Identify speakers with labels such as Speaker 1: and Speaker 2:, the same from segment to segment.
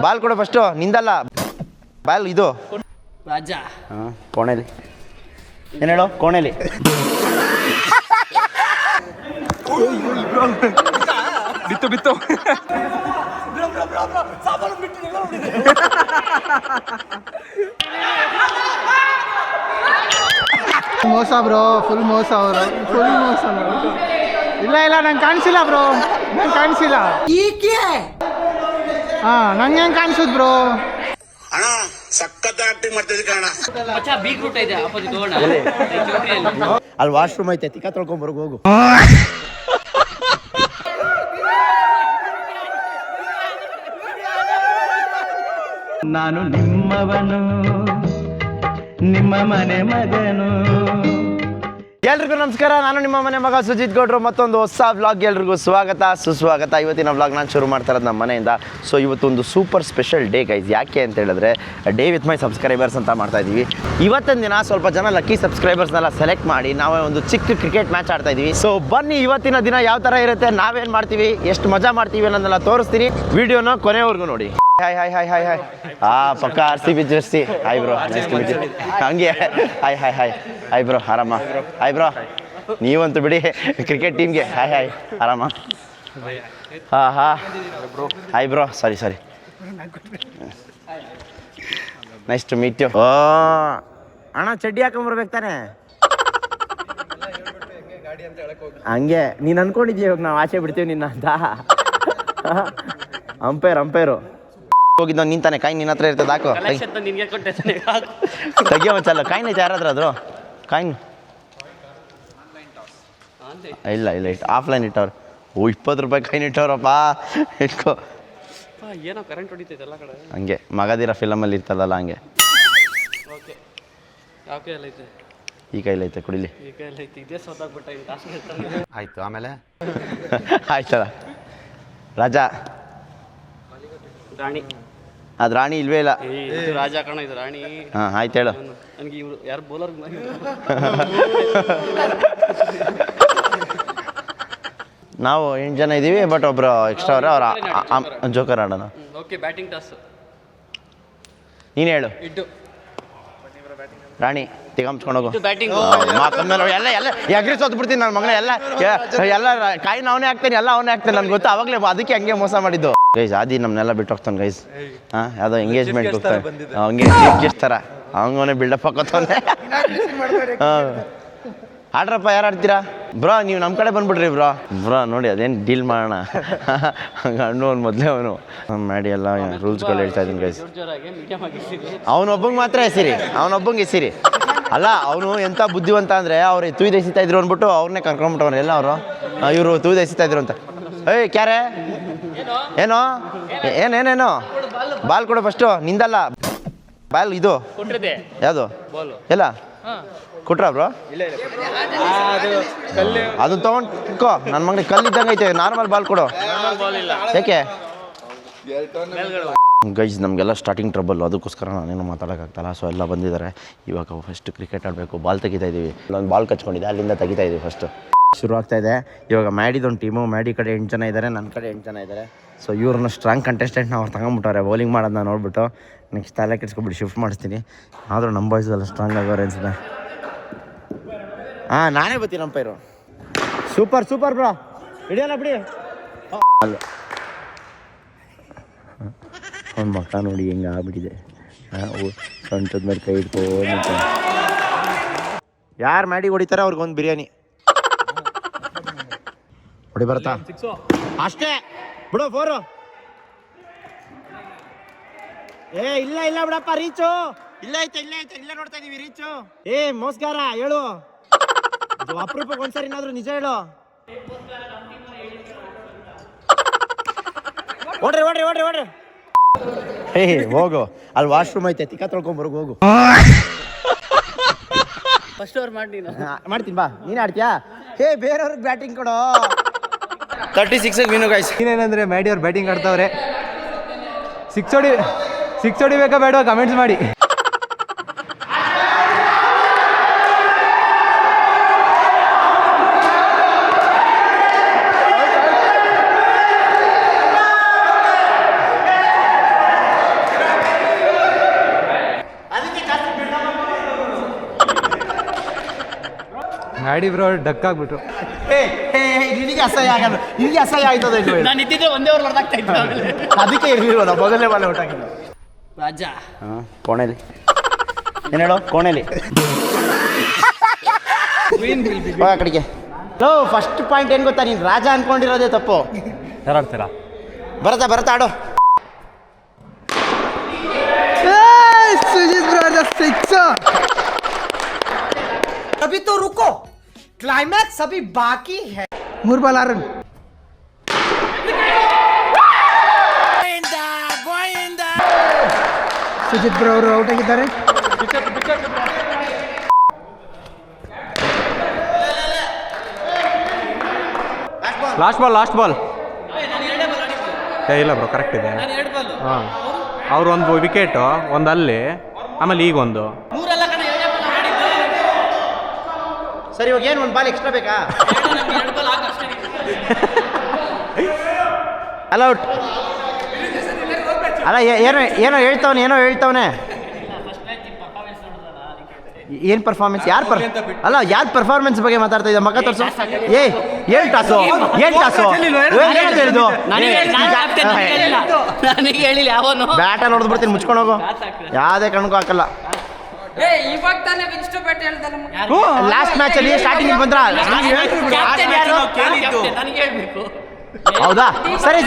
Speaker 1: Ball ಕೊಡು first, ನಿಂದಲ್ಲ ball ಇದು
Speaker 2: ರಾಜ.
Speaker 1: ಕೋಣೆಲಿ ಏನು ಹೇಳೋ, ಕೋಣೆಲಿ
Speaker 3: ಬಿತ್ತು ಬಿತ್ತು.
Speaker 4: ಮೋಸ ಬ್ರೋ, ಫುಲ್ ಮೋಸ ಅವರು, ಫುಲ್ ಮೋಸ. ಇಲ್ಲ ಇಲ್ಲ, ನಂಗೆ ಕಾಣಿಸಿಲ್ಲ ಬ್ರೋ, ನಂಗೆ ಕಾಣಿಸಿಲ್ಲ. ನಂಗೆ ಹೆಂಗೆ ಕಾಣಿಸುದು ಬ್ರೋ?
Speaker 5: ಅಣ್ಣ ಸಖತ್ ಆಕ್ಟಿಂಗ್ ಮಾಡ್ತಿದ್ದೆ ಕಣ.
Speaker 2: ಮಚ್ಚ ಬೀಗ್ ರೂಟ್ ಇದೆ ಆಪೋಸಿಟ್ ಹೋಗೋಣ.
Speaker 1: ಅಲ್ಲಿ ವಾಶ್ರೂಮ್ ಐತೆ, ತಿಕ್ಕ ತೊಳ್ಕೊಂಬರ್ಗ ಹೋಗು.
Speaker 6: ನಾನು ನಿಮ್ಮವನು, ನಿಮ್ಮ ಮನೆ ಮಗನು.
Speaker 1: ಎಲ್ರಿಗೂ ನಮಸ್ಕಾರ, ನಾನು ನಿಮ್ಮ ಮನೆ ಮಗ ಸುಜಿತ್ ಗೌಡ್ರು. ಮತ್ತೊಂದು ಹೊಸ ವ್ಲಾಗ್ ಎಲ್ರಿಗೂ ಸ್ವಾಗತ ಸುಸ್ವಾಗತ. ಇವತ್ತಿನ ವ್ಲಾಗ್ ನಾನು ಶುರು ಮಾಡ್ತಾ ಇರೋದು ನಮ್ಮ ಮನೆಯಿಂದ. ಸೊ ಇವತ್ತೊಂದು ಸೂಪರ್ ಸ್ಪೆಷಲ್ ಡೇ ಗೈಸ್. ಯಾಕೆ ಅಂತ ಹೇಳಿದ್ರೆ ಡೇ ವಿತ್ ಮೈ ಸಬ್ಸ್ಕ್ರೈಬರ್ಸ್ ಅಂತ ಮಾಡ್ತಾ ಇದ್ದೀವಿ. ಇವತ್ತಿನ ದಿನ ಸ್ವಲ್ಪ ಜನ ಲಕ್ಕಿ ಸಬ್ಸ್ಕ್ರೈಬರ್ಸ್ನೆಲ್ಲ ಸೆಲೆಕ್ಟ್ ಮಾಡಿ ನಾವೇ ಒಂದು ಚಿಕ್ಕ ಕ್ರಿಕೆಟ್ ಮ್ಯಾಚ್ ಆಡ್ತಾ ಇದ್ದೀವಿ. ಸೊ ಬನ್ನಿ ಇವತ್ತಿನ ದಿನ ಯಾವ ಥರ ಇರುತ್ತೆ, ನಾವೇನು ಮಾಡ್ತೀವಿ, ಎಷ್ಟು ಮಜಾ ಮಾಡ್ತೀವಿ ಅನ್ನೋದನ್ನೆಲ್ಲ ತೋರಿಸ್ತೀನಿ. ವಿಡಿಯೋನ ಕೊನೆವರೆಗೂ ನೋಡಿ. Hi hi hi hi hi. ಪಕ್ಕ RCB ಜರ್ಸಿ. ಹಾಯ್ ಬ್ರೋ, ಹಂಗೆ hi hi hi hi bro, ಆರಾಮ? ಹಾಯ್ ಬ್ರೋ, ನೀವಂತೂ ಬಿಡಿ ಕ್ರಿಕೆಟ್ ಟೀಮ್ಗೆ ಹಾಯ್ ಹಾಯ್, ಆರಾಮ? Hi bro, sorry nice to meet you. ಓ ಅಣ್ಣ, ಚಡ್ಡಿ ಹಾಕೊಂಬರ್ಬೇಕು ತಾನೆ? ಹಂಗೆ ನೀನು ಅನ್ಕೊಂಡಿದ್ದೀವಿ ಇವಾಗ ನಾವು ಆಚೆ ಬಿಡ್ತೀವಿ ನಿನ್ನ ಅಂತ. ಅಂಪೈರು ಹೋಗಿದ್ದ ನಿಂತಾನೆ, ಕಾಯಿ ನಿನ್ನ ಹತ್ರ ಇರ್ತದೆ, ಹಾಕು ತೆಗಿಯೋ ಒಂಚಲ್ಲ. ಕಾಯಿನ ಐತೆ ಯಾರಾದ್ರೂ ಅದು ಕಾಯಿನ್? ಇಲ್ಲ ಇಟ್ಟು ಆಫ್ಲೈನ್ ಇಟ್ಟವ್ರು. ಓ 20 ರೂಪಾಯಿ ಕಾಯಿನ್ ಇಟ್ಟವ್ರಪ್ಪ, ಇಟ್ಕೋ.
Speaker 2: ಏನೋ ಕರೆಂಟ್ ಹೊಡಿತೈತೆ ಕಡೆ.
Speaker 1: ಹಂಗೆ ಮಗದಿರ ಫಿಲಮಲ್ಲಿ ಇರ್ತದಲ್ಲ ಹಂಗೆ. ಈ ಕೈಲೈತೆ, ಕುಡಿಲಿ.
Speaker 3: ಆಯ್ತು, ಆಮೇಲೆ
Speaker 1: ಆಯ್ತಲ್ಲ. ರಾಜ
Speaker 2: ರಾಣಿ.
Speaker 1: ಅದು ರಾಣಿ ಇಲ್ವೇ ಇಲ್ಲ.
Speaker 2: ರಾಜ ಕಣ, ಇದು ರಾಣಿ.
Speaker 1: ಹಾಂ ಆಯ್ತು ಹೇಳು.
Speaker 2: ನನಗೆ ಇವರು ಯಾರು ಬೌಲರ್
Speaker 1: ನಾವು 8 ಜನ ಇದ್ದೀವಿ, ಬಟ್ ಒಬ್ರು ಎಕ್ಸ್ಟ್ರಾ ಅವ್ರ ಜೋಕರ್ ಆಡೋಣ.
Speaker 2: Okay, batting toss.
Speaker 1: ನೀನು ಹೇಳು.
Speaker 2: ಇಟ್ಟು
Speaker 1: ರಾಣಿ ತಿಗಮ್ಸ್ಕೊಂಡು ಹೋಗು.
Speaker 2: ಬ್ಯಾಟಿಂಗ್
Speaker 1: ಎಲ್ಲ ಎಗ್ರಿ ಸೋತ್ ಬಿಡ್ತೀನಿ ನನ್ನ ಮಗನ. ಎಲ್ಲ ಕಾಯಿನ ಅವನೇ ಹಾಕ್ತೇನೆ, ಎಲ್ಲ ಅವನೇ ಹಾಕ್ತೇನೆ, ನನ್ಗೆ ಗೊತ್ತು. ಅವಾಗಲೇ ಅದಕ್ಕೆ ಹಂಗೆ ಮೋಸ ಮಾಡಿದ್ದು ಗೈಸ್. ಆದಿ ನಮ್ಮನ್ನೆಲ್ಲ ಬಿಟ್ಟು ಹೋಗ್ತಾನೆ ಗೈಸ್. ಯಾವುದೋ ಎಂಗೇಜ್ಮೆಂಟ್ ಹೋಗ್ತಾನೆ, ಹಂಗೆ ಚೀಫ್ ಥರ ಅವನೇ ಬಿಲ್ಡಪ್ ಹಾಕೋತಾನೆ. ಆಡ್ರಪ್ಪ, ಯಾರು ಆಡ್ತೀರಾ ಬ್ರೋ? ನೀವು ನಮ್ಮ ಕಡೆ ಬಂದ್ಬಿಡ್ರಿ ಬ್ರೋ ನೋಡಿ ಅದೇನು ಡೀಲ್ ಮಾಡೋಣ. ಹಂಗೆ ಒಂದು ಮೊದಲೇ ಅವನು ಮಾಡಿ ಎಲ್ಲ ರೂಲ್ಸ್ಗಳು ಹೇಳ್ತಾ ಇದ್ದೀನಿ ಗೈಸ್. ಅವನೊಬ್ಬಂಗೆ ಮಾತ್ರ ಎಸಿರಿ. ಅಲ್ಲ, ಅವನು ಎಂಥ ಬುದ್ಧಿವಂತ ಅಂದರೆ ಅವ್ರು ತೂಯ್ದು ಎಸಿತಾ ಇದ್ರು ಅಂದ್ಬಿಟ್ಟು ಅವ್ರನ್ನೇ ಕರ್ಕೊಂಡ್ಬಿಟ್ಟವ್ರು ಎಲ್ಲ. ಅವರು ಇವರು ತೂಯ್ದು ಎಸಿತಾ ಇದ್ರು ಅಂತ. ಏಯ್ ಕ್ಯಾರೆ ಏನೇನೇನು ಬಾಲ್ ಕೊಡು ಫಸ್ಟು, ನಿಂದಲ್ಲ ಬಾಲ್ ಇದು ಯಾವುದು ಎಲ್ಲ ಕೊಟ್ರಾ ಬ್ರೋ? ಅದನ್ನ ತೊಗೊಂಡ್ಕೋ, ನನ್ನ ಮಗನಿಗೆ ಕಲ್ಲಿದ್ದಂಗೆ ಐತೆ. ನಾರ್ಮಲ್ ಬಾಲ್ ಕೊಡು. ಯಾಕೆ ಗೈಸ್ ನಮಗೆಲ್ಲ ಸ್ಟಾರ್ಟಿಂಗ್ ಟ್ರಬಲ್, ಅದಕ್ಕೋಸ್ಕರ ನಾನೇನು ಮಾತಾಡೋಕ್ಕಾಗ್ತಲ್ಲ. ಸೊ ಎಲ್ಲ ಬಂದಿದ್ದಾರೆ. ಇವಾಗ ಫಸ್ಟ್ ಕ್ರಿಕೆಟ್ ಆಡಬೇಕು. ಬಾಲ್ ತೆಗಿತಾ ಇದ್ದೀವಿ. ಇಲ್ಲೊಂದು ಬಾಲ್ ಕಚ್ಕೊಂಡಿದೆ, ಅಲ್ಲಿಂದ ತೆಗಿತಾ ಇದ್ದೀವಿ. ಫಸ್ಟು ಶುರು ಆಗ್ತಾ ಇದೆ. ಇವಾಗ ಮ್ಯಾಡಿದೊಂದು ಟೀಮು, ಮ್ಯಾಡಿ ಕಡೆ 8 ಜನ ಇದ್ದಾರೆ, ನನ್ನ ಕಡೆ 8 ಜನ ಇದ್ದಾರೆ. ಸೊ ಇವ್ರನ್ನ ಸ್ಟ್ರಾಂಗ್ ಕಂಟೆಸ್ಟೆಂಟ್ನ ಅವ್ರು ತಗೊಂಬಿಟ್ಟವ್ರೆ ಬೌಲಿಂಗ್ ಮಾಡೋದನ್ನ ನೋಡ್ಬಿಟ್ಟು. ನೆಕ್ಸ್ಟ್ ತಲೆ ಕೆಡ್ಸ್ಕೊಬಿಟ್ಟು ಶಿಫ್ಟ್ ಮಾಡಿಸ್ತೀನಿ. ಆದರೂ ನಮ್ಮ ಬಾಯ್ಸ್ ಎಲ್ಲ ಸ್ಟ್ರಾಂಗ್ ಆಗೋರು ಅನ್ಸುತ್ತೆ. ನಾನೇ ಬರ್ತೀನಿ ಅಂಪೈರು. ಸೂಪರ್ ಬ್ರೋ, ಹಿಡಿಯಲ್ಲ ಬಿಡಿ. ಅಲ್ಲ ಅವ್ನ ಮಕ್ಕ ನೋಡಿ ಹೆಂಗೆ ಆಗ್ಬಿಟ್ಟಿದೆ. ಸೊಂಟದ ಮೇಲೆ ಕೈ ಇಟ್ಕೊಂಡು ಯಾರು ಮಾಡಿ ಹೊಡಿತಾರೆ ಅವ್ರಿಗೊಂದು ಬಿರಿಯಾನಿ ಹೊಡಿ ಬರುತ್ತಾ? ಅಷ್ಟೇ ಬಿಡು 4. ಇಲ್ಲ ಬಿಡಪ್ಪ, ರೀಚು ಇಲ್ಲ ಐತೆ ನೋಡ್ತಾ ಇದೀವಿ ರೀಚು. ಮೋಸ್ಗಾರ ಹೇಳು, ಅಪರೂಪಕ್ಕೆ ಒಂದ್ಸರಿ ಏನಾದ್ರು ನಿಜ ಹೇಳು. ಓಡ್ರಿ ಹೋಗು, ಅಲ್ಲಿ ವಾಶ್ರೂಮ್ ಐತೆ, ತಿಕ್ಕ ತೊಳ್ಕೊಂಬರ್ಗ ಹೋಗು.
Speaker 2: ಫಸ್ಟ್ ಓವರ್
Speaker 1: ಮಾಡ್ತೀನಿ ಬಾ. ನೀನು ಆಡ್ತೀಯಾ? ಬೇರೆಯವ್ರಿಗೆ ಬ್ಯಾಟಿಂಗ್ ಕೊಡೋ. 36 ವಿನು ಗೈಸ್.
Speaker 4: ಇನ್ನೇನಂದ್ರೆ ಮ್ಯಾಡಿ ಅವ್ರು ಬ್ಯಾಟಿಂಗ್ ಆಡ್ತಾವ್ರೆ. ಸಿಕ್ಸ್ ಹೊಡಿಬೇಕಾ ಬೇಡ ಕಮೆಂಟ್ಸ್ ಮಾಡಿ.
Speaker 3: ಮ್ಯಾಡಿ ಬ್ರೋ ಡಕ್ ಆಗ್ಬಿಟ್ರು.
Speaker 1: ನಿನಗೆ ಅಸಹ್ಯ ಆಗಲ್ಲ, ನಿನಗೆ ಅಸಹ್ಯ ಆಯ್ತದ ಇಲ್ವೋ?
Speaker 2: ನಾನು ಇದ್ದಿದ್ದೆ ಒಂದೇ ಓವರ್ ಹೊಡೆದಾಗ್ತಾ ಇತ್ತು ಆಮೇಲೆ.
Speaker 1: ಅದಕ್ಕೆ ಇರಲಿಲ್ಲ ಮೊದಲನೇ ಬಾಲ್ ಔಟ್ ಆಗಿದ್ದು.
Speaker 2: ರಾಜ
Speaker 1: ಹಾಂ ಕೋಣೆಲಿ ಏನು ಹೇಳೋ ಕೋಣೆಲಿ ಹೋಗ ಕಡೆಗೆ. ಫಸ್ಟ್ ಪಾಯಿಂಟ್ ಏನು ಗೊತ್ತಾ, ನೀನು ರಾಜ ಅನ್ಕೊಂಡಿರೋದೇ ತಪ್ಪು.
Speaker 3: ಯಾರಾಡ್ತೀರಾ?
Speaker 1: ಬರತ್ತಾ ಆಡೋ.
Speaker 4: Sujith bro six.
Speaker 7: अभी तो रुको, क्लाइमैक्स अभी बाकी है.
Speaker 4: 3 ಬಾಲ್ 6 ರನ್. ಸುಜಿತ್ ಬ್ರೋ ಅವರು ಔಟ್ ಆಗಿದ್ದಾರೆ.
Speaker 3: ಲಾಸ್ಟ್ ಬಾಲ್ ಇಲ್ಲ ಬ್ರೋ ಕರೆಕ್ಟ್ ಇದೆ. ಹಾಂ ಅವ್ರು ಒಂದು ವಿಕೆಟು, ಒಂದು ಅಲ್ಲಿ, ಆಮೇಲೆ ಈಗ ಒಂದು.
Speaker 1: ಸರಿ ಇವಾಗ ಏನು ಒಂದು ಬಾಲ್ ಎಕ್ಸ್ಟ್ರಾ ಬೇಕಾ? ಅಲ್ಲ ಔಟ್ ಅಲ್ಲ ಏನೋ ಹೇಳ್ತವನೆ. ಏನು ಪರ್ಫಾರ್ಮೆನ್ಸ್? ಯಾರು ಪರ್ಫಾರ್ಮೆನ್ಸ್ ಬಗ್ಗೆ ಮಾತಾಡ್ತಾ ಇದ್ದ? ಮಗ ತೋರ್ಸು. ಏನ್ ಟಾಸು ಹೇಳಿದ್ದು?
Speaker 2: ನನಗೆ ಹೇಳಿಲ್ಲ ಯಾವನು.
Speaker 1: ಬ್ಯಾಟಲ್ಲಿ ಹೊಡೆದು ಬಿಡ್ತೀನಿ, ಮುಚ್ಕೊಂಡು ಹೋಗು. ಯಾವುದೇ ಕಣ್ಗೂ ಹಾಕಲ್ಲ.
Speaker 7: ಇವಾಗ ತಾನೇ ವಿನ್ಸ್ಟೋ ಬ್ಯಾಟ್ ಹೇಳ್ದಲ್ಲ.
Speaker 1: ಲಾಸ್ಟ್ ಮ್ಯಾಚ್ ಅಲ್ಲಿ ಸ್ಟಾರ್ಟಿಂಗ್ ಬಂದ್ರ
Speaker 2: ನನಗೆ ಹೇಳ್ಬೇಕು.
Speaker 1: ಹೌದಾ? ಸರಿ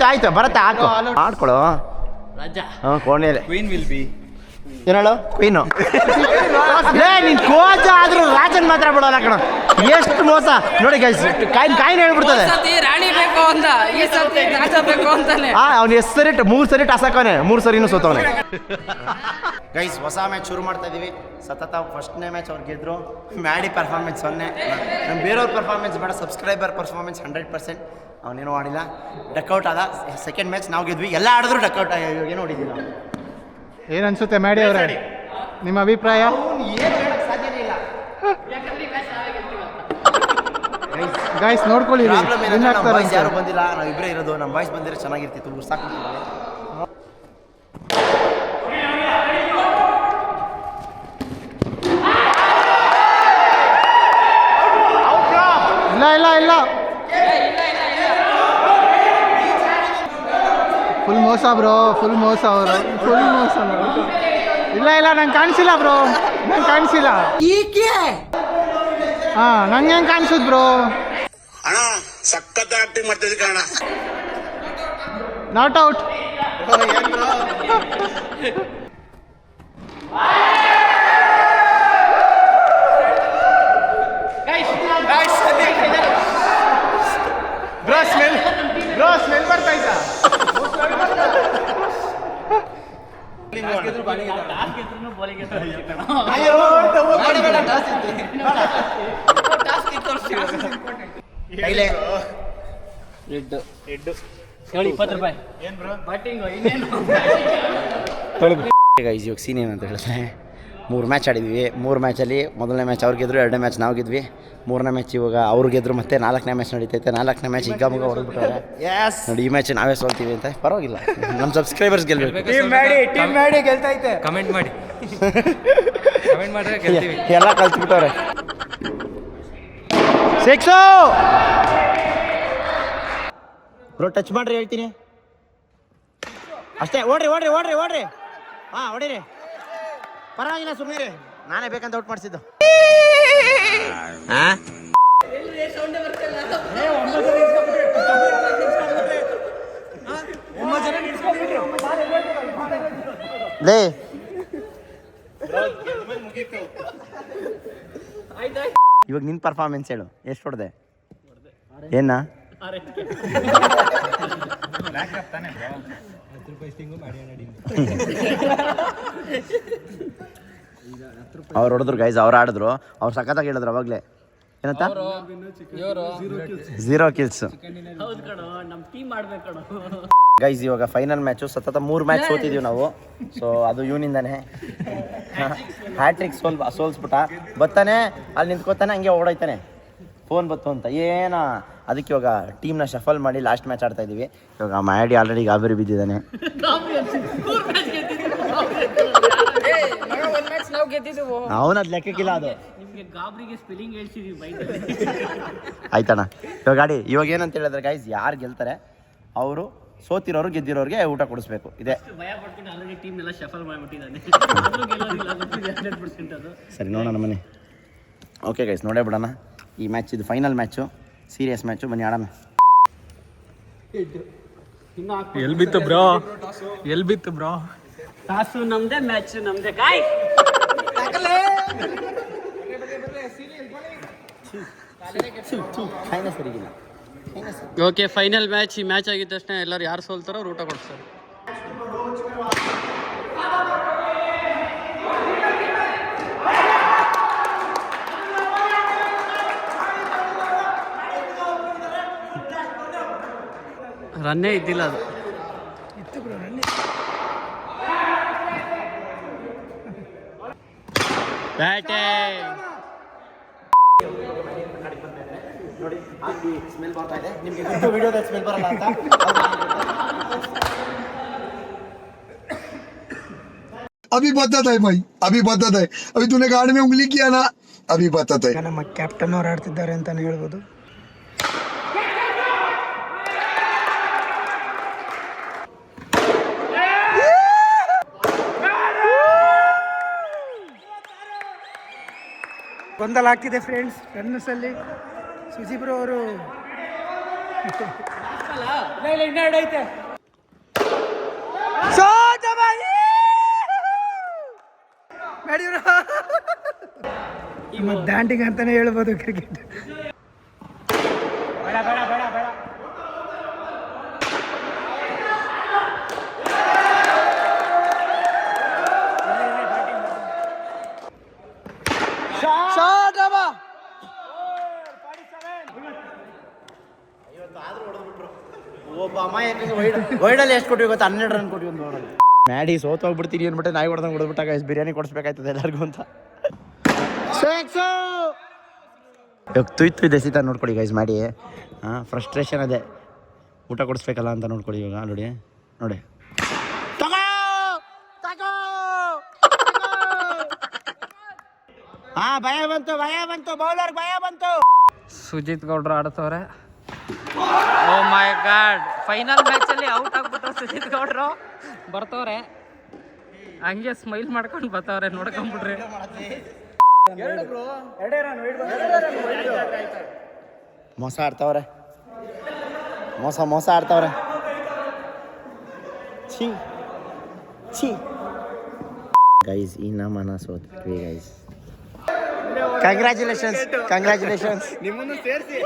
Speaker 1: ಆಯ್ತು ಬರತ್ತಾ ಹಾಕು ಆಡ್ಕೊಳು.
Speaker 2: ರಾಜ
Speaker 1: ಕೋಣೆಲೆ ಏನು ಹೇಳು? ಕ್ವೀನು. ನೀನ್ ಕೋಚ ಆದ್ರೂ ರಾಜನ್ ಮಾತ್ರ ಬಿಡೋಲ್ಲ ಕಣ. ಎಷ್ಟು ಮೋಸ ನೋಡಿ ಗೈಸ್. ಕಾಯಿನ್ ಹೇಳ್ಬಿಡ್ತದೆ.
Speaker 7: ರಾಣಿ ಬೇಕು ಅಂತ, ಈ ಸರ್ತಿ ರಾಜ ಬೇಕು ಅಂತಾನೆ.
Speaker 1: ಅವ್ನು ಎಷ್ಟು ಸರಿ 3 ಸರಿ ಟಾಸ್ ಹಾಕವನೆ, 3 ಸರಿನೂ ಸೋತವನೆ. ಗೈಸ್ ಹೊಸ ಮ್ಯಾಚ್ ಶುರು ಮಾಡ್ತಾ ಇದೀವಿ. ಸತತ ಫಸ್ಟ್ನೇ ಮ್ಯಾಚ್ ಅವ್ರು ಗೆದ್ರು. ಮ್ಯಾಡಿ ಪರ್ಫಾರ್ಮೆನ್ಸ್ 0. ನಮ್ಮ ಬೇರೆಯವ್ರ ಪರ್ಫಾರ್ಮೆನ್ಸ್ ಬೇಡ, ಸಬ್ಸ್ಕ್ರೈಬರ್ ಪರ್ಫಾರ್ಮೆನ್ಸ್ 100%. ಅವನೇನೋ ಆಡಿಲ್ಲ, ಡಕ್ಔಟ್ ಆದ. ಸೆಕೆಂಡ್ ಮ್ಯಾಚ್ ನಾವು ಗೆದ್ವಿ, ಎಲ್ಲ ಆಡಿದ್ರು ಡಕ್ಔಟ್. ಏನು ನೋಡಿದ್ದಿಲ್ಲ.
Speaker 4: ಏನು ಅನ್ಸುತ್ತೆ ಮ್ಯಾಡಿ ಅವರೇ, ನಿಮ್ಮ ಅಭಿಪ್ರಾಯ? ಗೈಸ್ ನೋಡ್ಕೊಳ್ಳಿ,
Speaker 1: ಯಾರು ಬಂದಿಲ್ಲ, ನಾವು ಇಬ್ಬರೇ ಇರೋದು. ನಮ್ಮ ಬಾಯ್ಸ್ ಬಂದಿರೋ ಚೆನ್ನಾಗಿರ್ತಿತ್ತು, ಸಾಕು.
Speaker 4: ಇಲ್ಲ ಫುಲ್ ಮೋಸ ಬ್ರೋ, ಫುಲ್ ಮೋಸ ಅವರು, ಫುಲ್ ಮೋಸ. ಇಲ್ಲ ನಂಗೆ ಕಾಣಿಸಿಲ್ಲ ಬ್ರೋ, ನಂಗೆ ಕಾಣಿಸಿಲ್ಲ. ಹಾಂ ನಂಗೆ ಹೆಂಗೆ ಕಾಣಿಸುದು ಬ್ರೋ?
Speaker 5: ಅಣ್ಣ ಸಖತ್ ಆಕ್ಟಿಂಗ್ ಮಾಡ್ತಿದ್ದೆ ಕಣ.
Speaker 4: Not out. ಬ್ರೋ ಸ್ಮೆಲ್ ಬರ್ತಾ ಇದ್ದ.
Speaker 1: ಗೈಸ್ ಇವಾಗ ಸೀನ್ ಏನಂತ ಹೇಳಿದ್ರೆ, 3 ಮ್ಯಾಚ್ ಆಡಿದ್ವಿ. 3 ಮ್ಯಾಚಲ್ಲಿ ಮೊದಲನೇ ಮ್ಯಾಚ್ ಅವ್ರು ಗೆದ್ರು, 2ನೇ ಮ್ಯಾಚ್ ನಾವು ಗೆದ್ವಿ. 3ನೇ ಮ್ಯಾಚ್ ಇವಾಗ ಅವ್ರು ಗೆದ್ರು, ಮತ್ತೆ 4ನೇ ಮ್ಯಾಚ್ ನಡೀತೈತೆ. 4ನೇ ಮ್ಯಾಚ್ ಈಗ ಮಗ ಹೊಡೆದ್ಬಿಟ್ಟಾರೆ. ನೋಡಿ ಈ ಮ್ಯಾಚ್ ನಾವೇ ಸೋಲ್ತೀವಿ ಅಂತ. ಪರವಾಗಿಲ್ಲ, ನಮ್ಮ ಸಬ್ಸ್ಕ್ರೈಬರ್ಸ್ ಗೆಲ್ಬೇಕು.
Speaker 4: ಟೀಮ್ ಮಾಡಿ ಗೆಲ್ತೈತೆ.
Speaker 3: ಕಮೆಂಟ್ ಮಾಡಿ
Speaker 1: ಎಲ್ಲ ಕಲ್ತ್ಬಿಟ್ಟವ್ರೆ. 6 ಬ್ರೋ ಟಚ್ ಮಾಡ್ರಿ ಹೇಳ್ತೀನಿ ಅಷ್ಟೇ. ಓಡ್ರಿ ಹಾಂ ಹೊಡೀರಿ, ಪರವಾಗಿಲ್ಲ, ಸುಮ್ಮನೆ ನಾನೇ ಬೇಕಂತ ಔಟ್ ಮಾಡಿಸಿದ್ದು. ಲೇ ಇವಾಗ ನಿನ್ನ ಪರ್ಫಾರ್ಮೆನ್ಸ್ ಹೇಳು, ಎಷ್ಟು ಹೊಡೆದೆ? ಏನ ಅವ್ರು ಹೊಡೆದ್ರು ಗೈಸ್, ಅವ್ರು ಆಡಿದ್ರು, ಅವ್ರು ಸಖತ್ತಾಗಿ ಹೇಳಿದ್ರು ಅವಾಗಲೇ. ಏನಂತ? 0 kills. ಗೈಸ್ ಇವಾಗ ಫೈನಲ್ ಮ್ಯಾಚು. ಸತತ 3 ಮ್ಯಾಚ್ ಸೋತಿದ್ದೀವಿ ನಾವು. ಸೊ ಅದು ಇವನಿಂದಾನೆ. ಹ್ಯಾಟ್ರಿಕ್ ಸೋಲ್ಸ್ಬಿಟ್ಟ. ಬರ್ತಾನೆ ಅಲ್ಲಿ ನಿಂತ್ಕೋತಾನೆ, ಹಂಗೆ ಓಡೋಯ್ತಾನೆ. ಫೋನ್ ಬತ್ತು ಅಂತ ಏನ. ಅದಕ್ಕೆ ಇವಾಗ ಟೀಮ್ನ ಶಫಲ್ ಮಾಡಿ ಲಾಸ್ಟ್ ಮ್ಯಾಚ್ ಆಡ್ತಾ ಇದ್ದೀವಿ. ಇವಾಗ ಮ್ಯಾಡಿ ಆಲ್ರೆಡಿ ಗಾಬರಿ ಬಿದ್ದಿದ್ದಾನೆ.
Speaker 2: ನಾವು ಗೆದ್ದಿದ್ದೀವಿ.
Speaker 1: ಅವನದ್ ಲೆಕ್ಕಕ್ಕಿಲ್ಲ ಅದು.
Speaker 2: ನಿಮ್ಗೆ ಗಾಬ್ರಿಗೆ ಸ್ಪೆಲ್ಲಿಂಗ್ ಹೇಳ್ಸಿದೀವಿ ಬೈಕ್.
Speaker 1: ಆಯ್ತಣ್ಣ ಇವಾಗ ಗಾಡಿ ಇವಾಗ ಏನಂತ ಹೇಳಿದ್ರೆ ಗೈಸ್, ಯಾರು ಗೆಲ್ತಾರೆ ಅವರು ಸೋತಿರೋರು ಗೆದ್ದಿರೋರಿಗೆ ಊಟ ಕೊಡಿಸ್ಬೇಕು. ಇದೆ
Speaker 2: ಭಯ ಪಡ್ಕೊಂಡು ಆಲ್ರೆಡಿ ಟೀಮ್ ಎಲ್ಲ ಶಫಲ್ ಮಾಡಿಬಿಟ್ಟಿದ್ದಾನೆ. ಗೆಲ್ಲೋದಿಲ್ಲ ಗೊತ್ತಿದೆ 100% ಅದು.
Speaker 1: ಸರಿ ನೋಡೋಣ ಮನೆ. ಓಕೆ ಗೈಸ್, ನೋಡೇ ಬಿಡೋಣ ಈ ಮ್ಯಾಚ್. ಇದು ಫೈನಲ್ ಮ್ಯಾಚು, ಸೀರಿಯಸ್ ಮ್ಯಾಚು. ಬನ್ನಿ ಆಡೋಣ.
Speaker 3: ಎಲ್ಲಿ ಬಿತ್ತು ಬ್ರೋ
Speaker 2: ಕಾಸು ನಮ್ದೆ, ಮ್ಯಾಚ್ ನಮ್ದೆ. ಕಾಯ್
Speaker 1: ಸರಿಗಿಲ್ಲ.
Speaker 2: Okay, final match. ಈ ಮ್ಯಾಚ್ ಆಗಿದ ತಕ್ಷಣ ಎಲ್ಲರೂ ಯಾರು ಸೋಲ್ತಾರೋ ಅವ್ರು ಊಟ ಕೊಡ್ತಾರೆ. ರನ್ನೇ ಇದ್ದಿಲ್ಲ ಅದು. ಬ್ಯಾಟಿಂಗ್
Speaker 1: ನೋಡಿ ಅಲ್ಲಿ ಸ್ಮೆಲ್ ಬರ್ತಾ ಇದೆ. ನಿಮಗೆ ಗೊತ್ತು ವಿಡಿಯೋದಲ್ಲಿ ಸ್ಮೆಲ್ ಬರಲ್ಲ ಅಂತ.
Speaker 8: अभी बताता है भाई, अभी बताता है. अभी तूने गाड़ी में उंगली किया ना, अभी बताता है.
Speaker 4: ನಮ್ಮ ಕ್ಯಾಪ್ಟನ್ ಅವ್ರು ಆಡ್ತಿದ್ದಾರೆ ಅಂತಾನೆ ಹೇಳ್ಬೋದು. ಗೊಂದಲ ಆಗ್ತಿದೆ ಫ್ರೆಂಡ್ಸ್ ರನ್ನರ್ಸಲ್ಲಿ. ಸುಜಿಬ್ರು ಅವರು ದಾಂಡಿಂಗ್ ಅಂತಾನೆ ಹೇಳ್ಬೋದು ಕ್ರಿಕೆಟ್.
Speaker 1: ಒಬ್ಬ ಅಮಾಯಕನಿಗೆ ವೈಡಲ್ಲಿ ಎಷ್ಟು ಕೊಟ್ಟಿವಿ ಗೊತ್ತಾ? 12 ರನ್ ಕೊಟ್ಟಿವಿ ಒಂದು ಓವರಲ್ಲಿ. ಮ್ಯಾಡಿ ಸೋತೋಗ್ಬಿಡ್ತೀನಿ ಅಂದ್ಬಿಟ್ಟು ನಾಯಿ ಹೊಡೆದಂಗೆ ಹೊಡೆದ್ಬಿಟ್ಟಾಗ ಬಿರಿಯಾನಿ ಕೊಡಿಸ್ಬೇಕಾಯ್ತದೆ ಎಲ್ಲರಿಗೂ ಅಂತ. ಇವಾಗ ತುಯ್ತು ದೆಸಿತ ನೋಡ್ಕೊಡಿ ಗೈಸ್ ಮಾಡಿ. ಫ್ರಸ್ಟ್ರೇಷನ್ ಅದೇ, ಊಟ ಕೊಡಿಸ್ಬೇಕಲ್ಲ ಅಂತ ನೋಡ್ಕೊಡಿ. ಇವಾಗ ನೋಡಿ ನೋಡಿ ಭಯ ಬಂತು ಬೌಲರ್ ಭಯ ಬಂತು.
Speaker 2: ಸುಜಿತ್ ಗೌಡ್ರು ಆಡ್ತವ್ರೆ. ಓ ಮೈ ಗಾಡ್, ಫೈನಲ್ ಮ್ಯಾಚ್ ಅಲ್ಲಿ ಔಟ್ ಆಗ್ಬಿಟ್ಟು ಸುಜಿತ್ ಗೌಡ್ರು ಬರ್ತವ್ರೆ. ಹಂಗೆ ಸ್ಮೈಲ್ ಮಾಡ್ಕೊಂಡು ಬರ್ತವ್ರೆ, ನೋಡ್ಕೊಂಡ್ಬಿಡ್ರಿ.
Speaker 1: ಮೋಸ ಆಡ್ತಾವ್ರೆ, ಮೋಸ ಆಡ್ತಾವ್ರೆ. ಛೀ ಗೈಸ್, ಈ ನಮ್ಮನ ಸೋತ್ಬಿಟ್ವಿ ಗೈಸ್. ಕಂಗ್ರ್ಯಾಚುಲೇಷನ್ಸ್
Speaker 3: ನಿಮ್ಮನ್ನು ಸೇರಿಸಿ.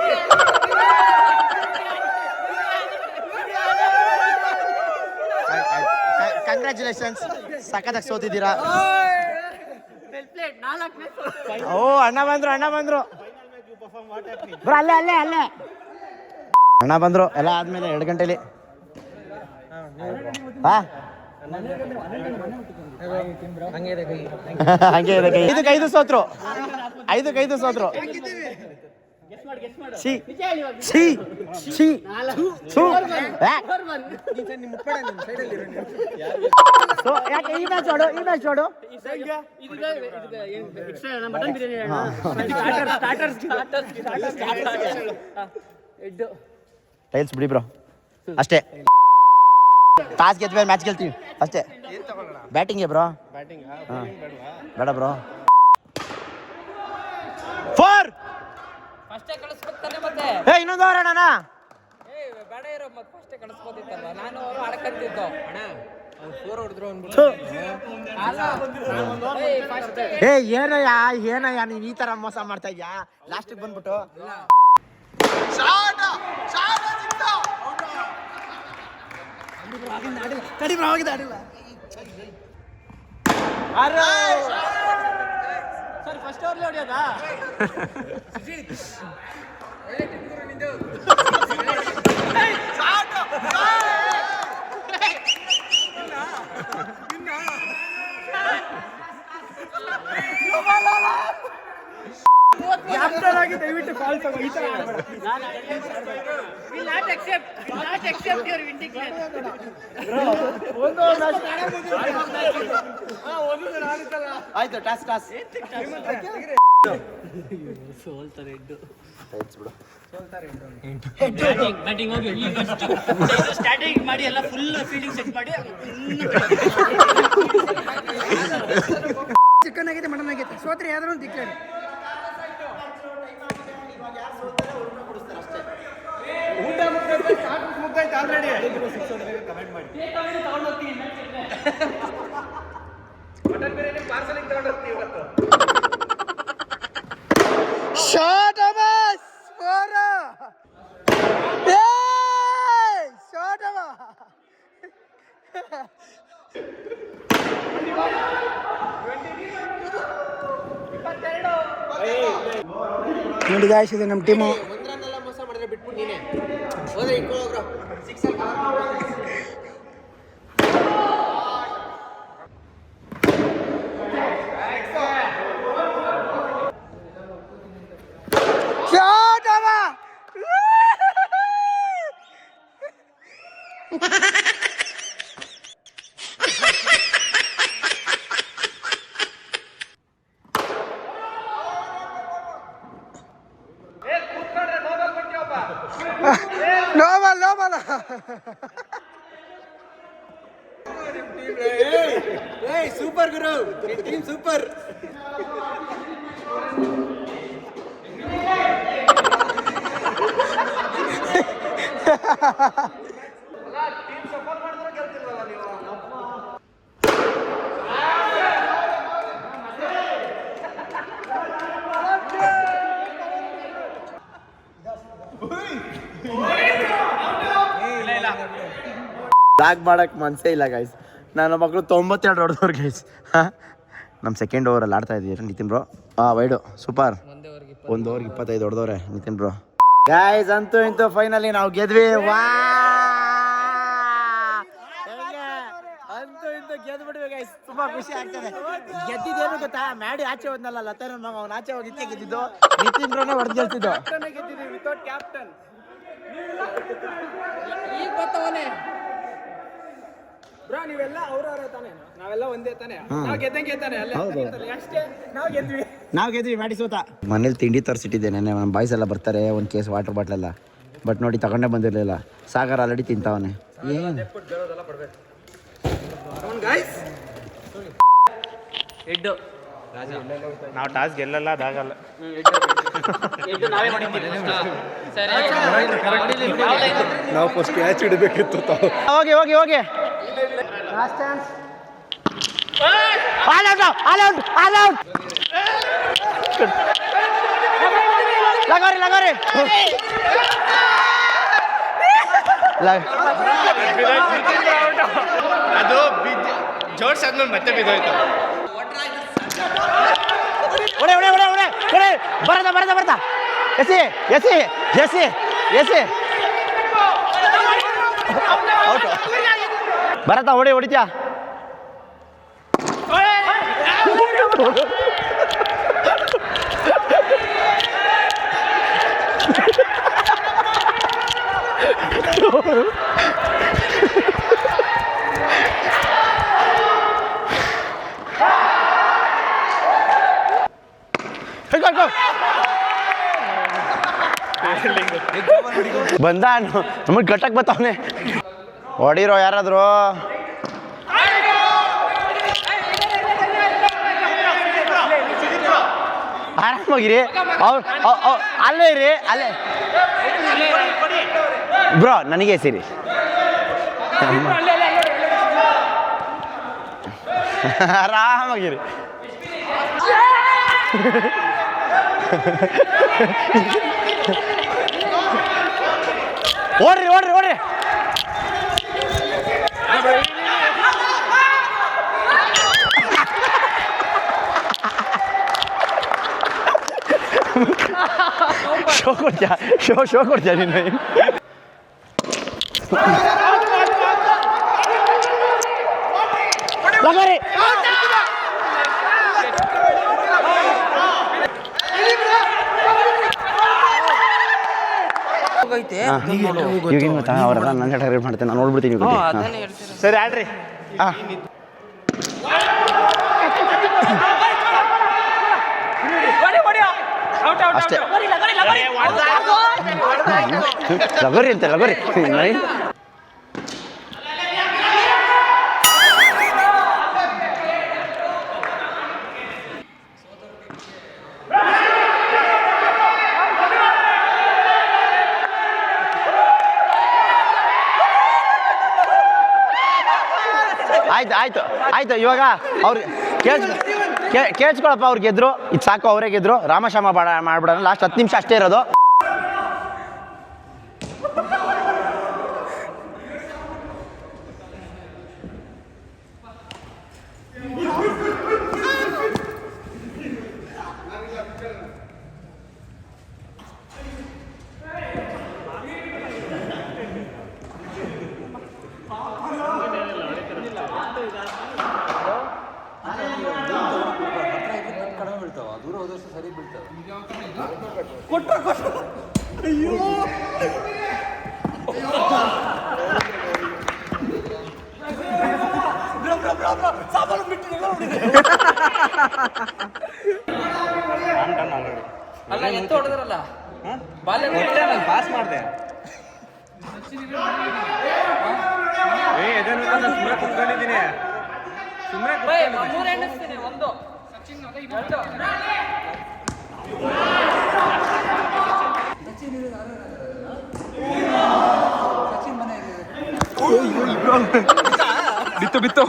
Speaker 1: ಕಂಗ್ರ್ಯಾಚುಲೇಷನ್ಸ್, ಸಖತ್ತಾಗಿ ಸೋತಿದ್ದೀರಾ. ಓ ಅಣ್ಣ ಬಂದ್ರು ಬ್ರೋ, ಅಲ್ಲೇ ಅಣ್ಣ ಬಂದ್ರು ಎಲ್ಲ ಆದ್ಮೇಲೆ 2 ಗಂಟೆಲಿ. ಹಂಗೆ ಇದೆ ಕೈ. 5 ಸೋತ್ರು. ಯಾಕೆ ಈ ಮ್ಯಾಚ್ ನೋಡು. ಟೈಲ್ಸ್ ಬಿಡಿ ಬ್ರೋ, ಅಷ್ಟೇ. ಟಾಸ್ ಗೆದ್ಮೇಲೆ ಮ್ಯಾಚ್ ಗೆಲ್ತೀವಿ ಅಷ್ಟೇ. ಬ್ಯಾಟಿಂಗ್ ಬ್ರೋ, ಬೇಡ ಬ್ರೋ. 4 ಇನ್ನೊಂದು ಓವರ್ ಅಣ್ಣ. ಏನಯ್ಯ ನೀನ್ ಈ ತರ ಮೋಸ ಮಾಡ್ತಾ ಇದ್ಯಾ ಲಾಸ್ಟಿಗೆ ಬಂದ್ಬಿಟ್ಟು.
Speaker 2: ಫಸ್ಟ್ ಓವರ್ ಹೊಡಿಯೋದಾ?
Speaker 1: ಆಯ್ತು ಟಾಸ್ ಟಾಸ್
Speaker 2: ಸ್ಟಾರ್ಟಿಂಗ್ ಮಾಡಿ ಎಲ್ಲ ಫುಲ್ ಫೀಲ್ಡಿಂಗ್ ಸೆಟ್ ಮಾಡಿ
Speaker 7: ಚಿಕನ್ ಆಗೈತೆ ಮಟನ್ ಆಗೈತೆ ಸೋತ್ರಿ ಯಾವ್ದಾರು ಒಂದು ದಿಕ್ಕೇಳಿ ಶಾಟ್ ಅಬಾಸ್ ಫೋರ್ ಶಾಟ್ ಅಬಾ ನೋಡಿ ಗಾಯ್ಸ್ ಇದೆ ನಮ್ಮ ಟೀಮು ಶಾಟ್ ಅಬಾ ನೋ ಬಾಲ್ ಸೂಪರ್ ಗುರು ಟೀಮ್ ಸೂಪರ್
Speaker 1: ಬ್ಲಾಗ್ ಮಾಡಕ್ಕೆ ಮನಸ್ಸೇ ಇಲ್ಲ ಗೈಸ್. ನನ್ನ ಮಕ್ಕಳು 92 ಹೊಡೆದವ್ರು ಗೈಸ್. ಹಾಂ ನಮ್ಮ ಸೆಕೆಂಡ್ ಓವರಲ್ಲಿ ಆಡ್ತಾ ಇದ್ದೀರಿ ನಿತಿನ್ ಬ್ರೋ. Wide super. ಒಂದು ಓವರ್ಗೆ 25 ಹೊಡೆದವ್ರೆ ನಿತಿನ್ ಬ್ರೋ. ಗೈಸ್ ಅಂತೂ ಇಂತೂ ಫೈನಲಿ ನಾವು ಗೆದ್ವಿ. ಅಂತೂ ಇಂತೂ ಗೆದ್ಬಿಟ್ವಿ ಗೈಸ್. ತುಂಬಾ ಖುಷಿ ಆಗ್ತದೆ. ಗೆದ್ದಿದ್ದೇನು ಗೊತ್ತಾ, ಮ್ಯಾಡಿ ಆಚೆ ಹೋದ್ನಲ್ಲ ಲತನ ಮಗ, ಅವ್ನು ಆಚೆ ಹೋಗಿ ಇಚ್ಚೆ ಗೆದ್ದಿದ್ದು. ನಿತಿನ್ ಬ್ರೋನೇ ಹೊಡೆದು ಗೆಲ್ತಿದ್ದು.
Speaker 2: ಈಗ ಗೊತ್ತವನೇ
Speaker 4: ಬ್ರೋ ನೀವೆಲ್ಲ ಅವ್ರವ್ರ ತಾನೆ, ನಾವೆಲ್ಲ ಒಂದೇ ತಾನೆ, ನಾವು ಗೆದ್ದಂಗೆ ತಾನೆ ಅಲ್ಲ ಅಷ್ಟೇ.
Speaker 1: ನಾವು ಗೆದ್ವಿ ಮ್ಯಾಡಿ ಸೋತ. ಮನೇಲಿ ತಿಂಡಿ ತರಿಸಿಟ್ಟಿದ್ದೆ ನೆನ್ನೆ. ನಮ್ಮ ಬಾಯ್ಸ್ ಎಲ್ಲ ಬರ್ತಾರೆ, ಒಂದು ಕೇಸ್ ವಾಟರ್ ಬಾಟ್ಲೆಲ್ಲ. ಬಟ್ ನೋಡಿ ತಗೊಂಡೇ ಬಂದಿರಲಿಲ್ಲ. ಸಾಗರ್ ಆಲ್ರೆಡಿ ತಿಂತಾವನೆ. ಏನು
Speaker 2: ಹೆಡ್ಡು
Speaker 3: ನಾವು ಟಾಸ್ ಗೆಲ್ಲಲ್ಲ ಅದಾಗಲ್ಲ. ನಾವು ಫಸ್ಟ್ ಕ್ಯಾಚ್ ಹಿಡಬೇಕಿತ್ತು.
Speaker 1: ಹೋಗಿ ಹೋಗಿ ಹೋಗಿ ಲಗೋರಿ ಲಗೋರಿ
Speaker 3: ಅದು ಜೋಡ್ಸಾದ್ಮೇಲೆ ಮತ್ತೆ ಬಿದ್ದೋಯ್ತು.
Speaker 1: ಒಡೆ ಒಡೆ ಒಡೆ ಒಡೆ ಒಡೆ ಬರದ ಬರದ ಬರ್ತಾ AC AC AC AC out. ಬರತ್ತಾ ಹೊಡಿ ಹೊಡಿತ್ಯಾ. ಬಂದ ನಮಗೆ ಗಟ್ಟಕ್ಕೆ ಬರ್ತಾವನೆ. ಹೊಡಿರೋ ಯಾರಾದ್ರು. ಆರಾಮಾಗಿರಿ. ಅಲ್ಲೇ ಇರಿ ಅಲ್ಲೇ ಬ್ರೋ. ನನಗೆ ಸಿರಿ ಆರಾಮಾಗಿರಿ. ಓಡ್ರಿ ಓಡ್ರಿ ಓಡ್ರಿ. ಶೋ ಕೊಡ್ತೀಯ ಶೋ ಕೊಡ್ತೀಯ ನೀನು. ಲಗೋರಿ
Speaker 2: ಹೋಗೈತೆ
Speaker 1: ಈಗೇನು ಗೊತ್ತಾ ಅವರೆಲ್ಲ ನನ್ನ ಟಾರ್ಗೆಟ್ ಮಾಡ್ತೇನೆ ನಾನು ನೋಡ್ಬಿಡ್ತೀನಿ ಇವಾಗ. ಹಾ.
Speaker 2: ಅದನ್ನೇ ಹೇಳ್ತೀನಿ.
Speaker 3: ಸರಿ ಆಡ್ರಿ.
Speaker 1: ಹಾಂ ಅಷ್ಟೇ ಲಗೋರಿ ಅಂತೆ ಲಗೋರಿ ಆಯ್ತು ಆಯ್ತು ಆಯ್ತು ಇವಾಗ ಅವ್ರಿಗೆ ಕೇಳಿಸ್ಕೊಳಪ್ಪ ಅವ್ರು ಗೆದ್ರು ಇದು ಸಾಕು ಅವರೇ ಗೆದ್ರು ರಾಮಶ್ಯಾಮ ಮಾಡ್ಬಿಡೋಣ ಲಾಸ್ಟ್ 10 ನಿಮಿಷ ಅಷ್ಟೇ ಇರೋದು.
Speaker 2: ಅಲ್ಲ ಎಂತ ಹೊಡೆದ್ರಲ್ಲ
Speaker 3: ಪಾಸ್ ಮಾಡಿದೆ. ಸುಮ್ಮನೆ ಕುತ್ಕೊಂಡಿದ್ದೀನಿ.
Speaker 2: ಮೂರು ಎಣಿಸ್ತೀನಿ. ಒಂದು ಎರಡು.
Speaker 3: ಬಿತ್ತು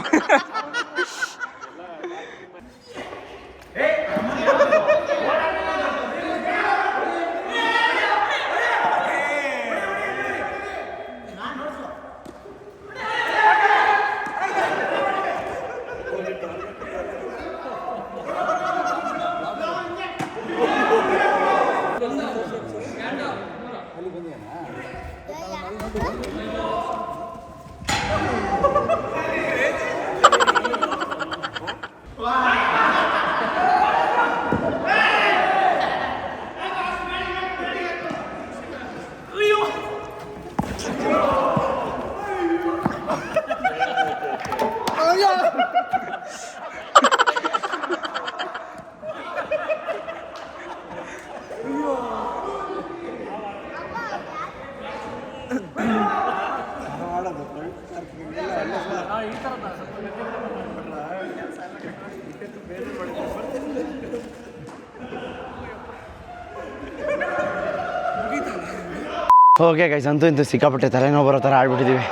Speaker 1: ಓಕೆ ಗೈಸ್, ಅಂತೂ ಇಂತೂ ಸಿಕ್ಕಾಪಟ್ಟೆ ತಲೆನೋವು ಬರೋ ಥರ ಆಡ್ಬಿಟ್ಟಿದ್ದೀವಿ.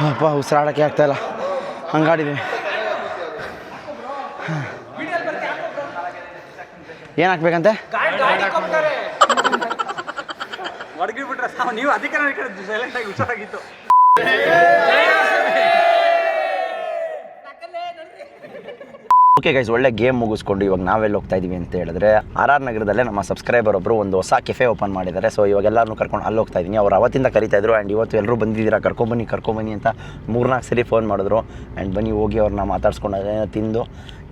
Speaker 1: ಅಪ್ಪ ಉಸಿರಾಡೋಕ್ಕೆ ಆಗ್ತಾಯಿಲ್ಲ, ಹಂಗಾಡಿದ್ದೀವಿ. ಏನು ಹಾಕ್ಬೇಕಂತೆ?
Speaker 3: ಹೊರಗಿಬಿಟ್ರೆ ನೀವು ಅದಕ್ಕೆ ಸೈಲೆಂಟ್ ಆಗಿ ಹುಷಾರಾಗಿತ್ತು.
Speaker 1: ಓಕೆ ಗೈಸ್, ಒಳ್ಳೆ ಗೇಮ್ ಮುಗಿಸ್ಕೊಂಡು ಇವಾಗ ನಾವೆಲ್ಲಿ ಹೋಗ್ತಾ ಇದ್ದೀವಿ ಅಂತ ಹೇಳಿದ್ರೆ RR ನಗರದಲ್ಲೇ ನಮ್ಮ ಸಬ್ಸ್ಕ್ರೈಬರ್ ಒಬ್ಬರು ಒಂದು ಹೊಸ ಕೆಫೆ ಓಪನ್ ಮಾಡಿದ್ದಾರೆ. ಸೊ ಇವಾಗ ಎಲ್ಲರನ್ನೂ ಕರ್ಕೊಂಡು ಅಲ್ಲಿ ಹೋಗ್ತಾ ಇದ್ದೀನಿ. ಅವ್ರು ಅವತ್ತಿಂದ ಕರೀತಾ ಇದ್ರು ಆ್ಯಂಡ್ ಇವತ್ತು ಎಲ್ಲರೂ ಬಂದಿದ್ದೀರಾ, ಕರ್ಕೊಂಬನ್ನಿ ಅಂತ 3-4 ಸರಿ ಫೋನ್ ಮಾಡಿದ್ರು. ಆ್ಯಂಡ್ ಬನ್ನಿ ಹೋಗಿ ಅವ್ರನ್ನ ಮಾತಾಡ್ಸ್ಕೊಂಡು ಅದೇನೋ ತಿಂದು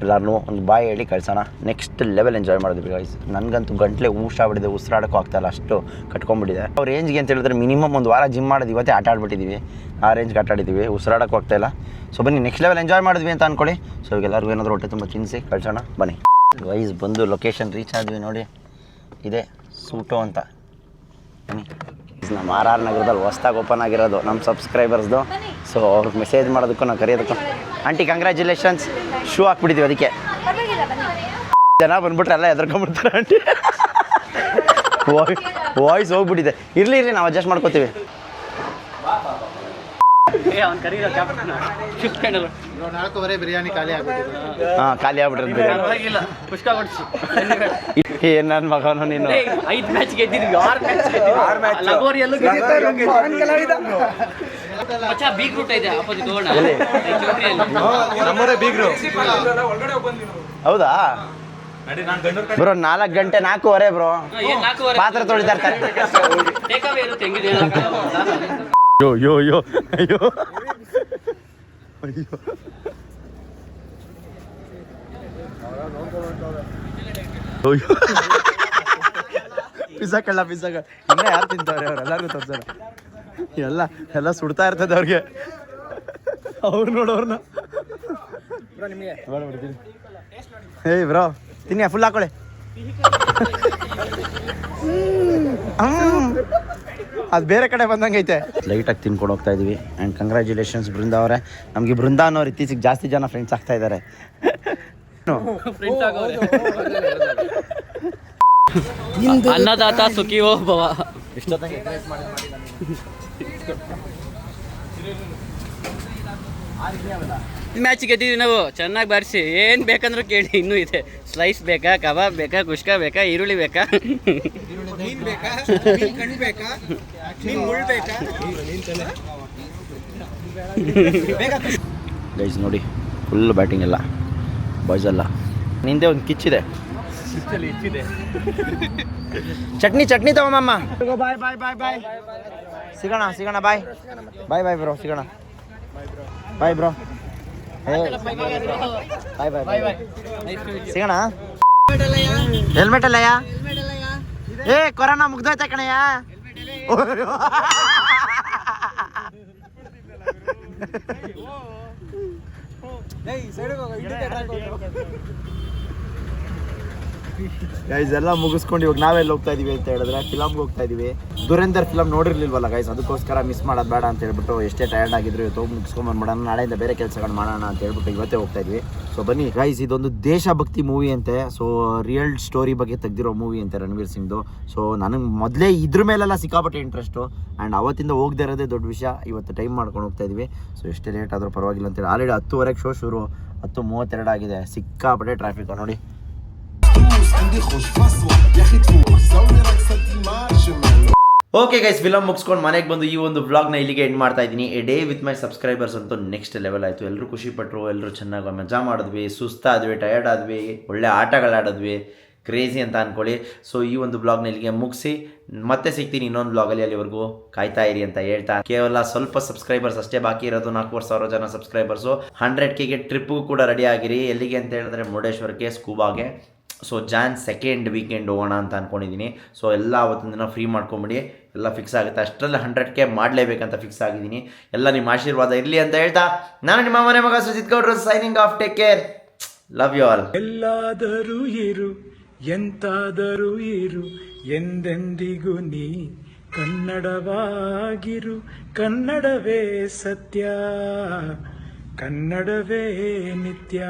Speaker 1: ಎಲ್ಲರನ್ನೂ ಒಂದು ಬಾಯ್ ಹೇಳಿ ಕಳ್ಸೋಣ. ನೆಕ್ಸ್ಟ್ ಲೆವೆಲ್ ಎಂಜಾಯ್ ಮಾಡಿದ್ವಿ ಗೈಸ್. ನನಗಂತೂ ಗಂಟ್ಲೆ ಊಷಾಗ್ಬಿಟ್ಟಿದೆ, ಉಸಿರಾಡೋಕ್ಕೂ ಆಗ್ತಾಯಿಲ್ಲ, ಅಷ್ಟು ಕಟ್ಕೊಂಡ್ಬಿಟ್ಟಿದೆ. ಅವ್ರ ರೇಂಜ್ಗೆ ಅಂತ ಹೇಳಿದ್ರೆ ಮಿನಿಮಮ್ ಒಂದು ವಾರ ಜಿಮ್ ಮಾಡೋದು ಇವತ್ತೇ ಆಟ ಆಡ್ಬಿಟ್ಟಿದ್ದೀವಿ. ಆ ರೇಂಜ್ಗೆ ಆಟ ಆಡಿದ್ದೀವಿ, ಉಸಿರಾಡೋಕ್ಕೂ ಆಗ್ತಾಯಿಲ್ಲ. ಸೊ ಬನ್ನಿ ನೆಕ್ಸ್ಟ್ ಲೆವೆಲ್ ಎಂಜಾಯ್ ಮಾಡಿದ್ವಿ ಅಂತ ಅಂದ್ಕೊಳ್ಳಿ. ಸೊ ಈಗ ಎಲ್ಲರಿಗೂ ಏನಾದರೂ ಹೊಟ್ಟೆ ತುಂಬ ತಿನ್ನಿಸಿ ಕಳ್ಸೋಣ ಬನ್ನಿ. ಗೈಸ್ ಬಂದು ಲೊಕೇಶನ್ ರೀಚ್ ಆದ್ವಿ ನೋಡಿ, ಇದೆ ಸೂಟೋ ಅಂತ. ಬನ್ನಿ, ನಮ್ಮ RR ನಗರದಲ್ಲಿ ಹೊಸ್ದಾಗಿ ಓಪನ್ ಆಗಿರೋದು ನಮ್ಮ ಸಬ್ಸ್ಕ್ರೈಬರ್ಸ್ದು. ಸೊ ಅವ್ರಿಗೆ ಮೆಸೇಜ್ ಮಾಡೋದಕ್ಕೂ ನಾವು ಕರೆಯೋದಕ್ಕೂ ಆಂಟಿ ಕಂಗ್ರ್ಯಾಚುಲೇಷನ್ಸ್. ಶೂ ಹಾಕ್ಬಿಟ್ಟಿದ್ದೀವಿ ಅದಕ್ಕೆ. ಜನ ಬಂದ್ಬಿಟ್ರೆ ಎಲ್ಲ ಎದ್ರಕೊಂಡ್ಬಿಡ್ತಾರೆ ಆಂಟಿ. ವಾಯ್ಸ್ ಹೋಗ್ಬಿಟ್ಟಿದೆ. ಇರಲಿ ನಾವು ಅಡ್ಜಸ್ಟ್ ಮಾಡ್ಕೋತೀವಿ.
Speaker 4: ಬಿರಿಯಾನಿ ಖಾಲಿ ಆಗ್ಬಿಟ್ಟಿದೆ.
Speaker 1: ಹಾಂ, ಖಾಲಿ ಆಗ್ಬಿಟ್ರೆ ಏನು ನನ್ನ ಮಗನೋ ನೀನು.
Speaker 2: 5 ಮ್ಯಾಚ್ ಗೆದ್ದಿದ್ವಿ, 6 ಮ್ಯಾಚ್ ಗೆದ್ದಿದ್ವಿ. ಲಗೋರಿಯಲ್ಲೂ ಬೀಗ್ ರೂಟ್ ಇದೆ ಆಪೋಸಿಟ್ ಹೋಗೋಣ.
Speaker 3: ನಮ್ಮೂರೇ ಬೀಗ್ರು.
Speaker 1: ಹೌದಾ ಬ್ರೋ? 4 ಗಂಟೆ 4:15 ಬ್ರೋ, ಪಾತ್ರೆ ತೊಳಿತಾ ಇರ್ತಾರೆ. ಯೋ ಯೋ ಯೋ ಅಯ್ಯೋ ಅಯ್ಯೋ ಪಿಜ್ಜಾ ಇನ್ನೂ ಯಾರು ತಿಂತವ್ರೆ ಅವ್ರು ಎಲ್ಲರಿಗೂ ತೋರ್ಸೋಣ. ಎಲ್ಲ ಸುಡ್ತಾ ಇರ್ತದೆ ಅವ್ರಿಗೆ. ಅವ್ರು ನೋಡೋರ್ನ ಏಯ್ ಬ್ರೋ ತಿನ್ನಿ ಫುಲ್ ಹಾಕೊಳ್ಳಿ. ಅದು ಬೇರೆ ಕಡೆ ಬಂದಂಗೈತೆ. ಲೈಟಾಗಿ ತಿನ್ಕೊಂಡು ಹೋಗ್ತಾ ಇದೀವಿ. ಆ್ಯಂಡ್ ಕಂಗ್ರ್ಯಾಚುಲೇಷನ್ಸ್ ಬೃಂದ ಅವರೇ. ನಮಗೆ ಬೃಂದ ಅನ್ನೋರು ಇತ್ತೀಚೆಗೆ ಜಾಸ್ತಿ ಜನ ಫ್ರೆಂಡ್ಸ್ ಆಗ್ತಾ ಇದ್ದಾರೆ.
Speaker 2: ಅನ್ನದಾತ ಸುಖಿಯೋ ಭವ. ಮ್ಯಾಚ್ ಗೆದ್ದಿದ್ವಿ ನಾವು ಚೆನ್ನಾಗಿ ಬಾರಿಸಿ. ಏನು ಬೇಕಂದ್ರೂ ಕೇಳಿ, ಇನ್ನೂ ಇದೆ. ಸ್ಲೈಸ್ ಬೇಕಾ, ಕಬಾಬ್ ಬೇಕಾ, ಕುಷ್ಕಾ ಬೇಕಾ, ಈರುಳ್ಳಿ ಬೇಕಾ,
Speaker 1: ಗೈಸ್ ನೋಡಿ ಫುಲ್ ಬ್ಯಾಟಿಂಗ್ ಎಲ್ಲ ಬಾಯ್ಸ್ ಎಲ್ಲ. ನಿಂದೆ ಒಂದು ಕಿಚ್ಚಿದೆ. ಚಟ್ನಿ ತಗೊಂಬಮ್ಮ. ಬಾಯ್ ಸಿಗೋಣ ಬಾಯ್ ಬ್ರೋ ಸಿಗೋಣ. Bye bro. ಬಾಯ್ ಸಿಗೋಣ. ಹೆಲ್ಮೆಟ್ ಅಲ್ಲಯ್ಯ. ಏ ಕೊರೋನಾ ಮುಗ್ದೋಯ್ತಾ ಕಣಯ್ಯ. ಗೈಸ್ ಎಲ್ಲ ಮುಗಿಸ್ಕೊಂಡು ಇವಾಗ ನಾವೆಲ್ಲ ಹೋಗ್ತಾ ಇದೀವಿ ಅಂತ ಹೇಳಿದ್ರೆ ಫಿಲಮ್ಗೆ ಹೋಗ್ತಾ ಇದೀವಿ. ದುರಂಧರ್ ಫಿಲಮ್ ನೋಡಿರ್ಲಿಲ್ವಲ್ಲ ಗೈಸ್, ಅದಕ್ಕೋಸ್ಕರ ಮಿಸ್ ಮಾಡೋದು ಬೇಡ ಅಂತ ಹೇಳ್ಬಿಟ್ಟು ಎಷ್ಟೇ ಟಯರ್ಡ್ ಆಗಿದ್ರು ಇವತ್ತು ಹೋಗಿ ಮುಗಿಸ್ಕೊಂಡ್ಬಂದ್ಬಿಡೋಣ, ನಾಳೆಯಿಂದ ಬೇರೆ ಕೆಲಸಗಳು ಮಾಡೋಣ ಅಂತ ಹೇಳ್ಬಿಟ್ಟು ಇವತ್ತೇ ಹೋಗ್ತಾ ಇದ್ವಿ. ಸೊ ಬನ್ನಿ ಗೈಸ್, ಇದೊಂದು ದೇಶಭಕ್ತಿ ಮೂವಿ ಅಂತೆ. ಸೊ ರಿಯಲ್ ಸ್ಟೋರಿ ಬಗ್ಗೆ ತೆಗ್ದಿರೋ ಮೂವಿ ಅಂತೆ ರಣವೀರ್ ಸಿಂಗ್ದು. ಸೊ ನನಗೆ ಮೊದಲೇ ಇದ್ರ ಮೇಲೆಲ್ಲ ಸಿಕ್ಕಾಪಟ್ಟೆ ಇಂಟ್ರೆಸ್ಟು. ಆ್ಯಂಡ್ ಅವತ್ತಿಂದ ಹೋಗದೇ ಇರೋದೇ ದೊಡ್ಡ ವಿಷಯ. ಇವತ್ತು ಟೈಮ್ ಮಾಡ್ಕೊಂಡು ಹೋಗ್ತಾ ಇದೀವಿ. ಸೊ ಎಷ್ಟೇ ಲೇಟ್ ಆದರೂ ಪರವಾಗಿಲ್ಲ ಅಂತೇಳಿ ಆಲ್ರೆಡಿ 10:30 ಶೋ ಶುರು, 10:32 ಆಗಿದೆ. ಸಿಕ್ಕಾಪಟ್ಟೆ ಟ್ರಾಫಿಕ್ ನೋಡಿ. ಓಕೆ ಗೈಸ್, ಫಿಲಮ್ ಮುಗಿಸ್ಕೊಂಡು ಮನೆಗೆ ಬಂದು ಈ ಒಂದು ವ್ಲಾಗ್ನ ಇಲ್ಲಿಗೆ ಎಂಡ್ ಮಾಡ್ತಾ ಇದ್ದೀನಿ. A day with my subscribers ಅಂತೂ ನೆಕ್ಸ್ಟ್ ಲೆವೆಲ್ ಆಯಿತು. ಎಲ್ಲರೂ ಖುಷಿ ಪಟ್ಟರು, ಎಲ್ಲರೂ ಚೆನ್ನಾಗಿ ಮಜಾ ಮಾಡಿದ್ವಿ, ಸುಸ್ತಾದ್ವಿ, ಟಯರ್ಡ್ ಆದ್ವಿ, ಒಳ್ಳೆ ಆಟಗಳಾಡಿದ್ವಿ, ಕ್ರೇಜಿ ಅಂತ ಅಂದ್ಕೊಳ್ಳಿ. ಸೊ ಈ ಒಂದು ಬ್ಲಾಗ್ನ ಇಲ್ಲಿಗೆ ಮುಗಿಸಿ ಮತ್ತೆ ಸಿಗ್ತೀನಿ ಇನ್ನೊಂದು ಬ್ಲಾಗಲ್ಲಿ. ಅಲ್ಲಿವರೆಗೂ ಕಾಯ್ತಾ ಇರಿ ಅಂತ ಹೇಳ್ತಾ, ಕೇವಲ ಸ್ವಲ್ಪ ಸಬ್ಸ್ಕ್ರೈಬರ್ಸ್ ಅಷ್ಟೇ ಬಾಕಿ ಇರೋದು. 4,000 ಜನ ಸಬ್ಸ್ಕ್ರೈಬರ್ಸು. 100K ಟ್ರಿಪ್ಗೂ ಕೂಡ ರೆಡಿ ಆಗಿರಿ. ಎಲ್ಲಿಗೆ ಅಂತ ಹೇಳಿದ್ರೆ ಮುರುಡೇಶ್ವರಕ್ಕೆ, ಸ್ಕೂಬಾಗೆ. ಸೊ ಜಾನ್ 2nd ವೀಕೆಂಡ್ ಹೋಗೋಣ ಅಂತ ಅಂದ್ಕೊಂಡಿದ್ದೀನಿ. ಸೊ ಎಲ್ಲ ಅವತ್ತಿನ ದಿನ ಫ್ರೀ ಮಾಡ್ಕೊಂಬಿಡಿ, ಎಲ್ಲ ಫಿಕ್ಸ್ ಆಗುತ್ತೆ. ಅಷ್ಟರಲ್ಲಿ 100K ಮಾಡಲೇಬೇಕಂತ ಫಿಕ್ಸ್ ಆಗಿದ್ದೀನಿ. ಎಲ್ಲ ನಿಮ್ಮ ಆಶೀರ್ವಾದ ಇರಲಿ ಅಂತ ಹೇಳ್ತಾ, ನಾನು ನಿಮ್ಮ ಮನೆ ಮಗ ಸುಜಿತ್ ಗೌಡ್ರು signing off. Take care, love you all.
Speaker 6: ಎಲ್ಲಾದರೂ ಇರು, ಎಂತಾದರೂ ಇರು, ಎಂದೆಂದಿಗೂ ನೀ ಕನ್ನಡವಾಗಿರು. ಕನ್ನಡವೇ ಸತ್ಯ, ಕನ್ನಡವೇ ನಿತ್ಯ.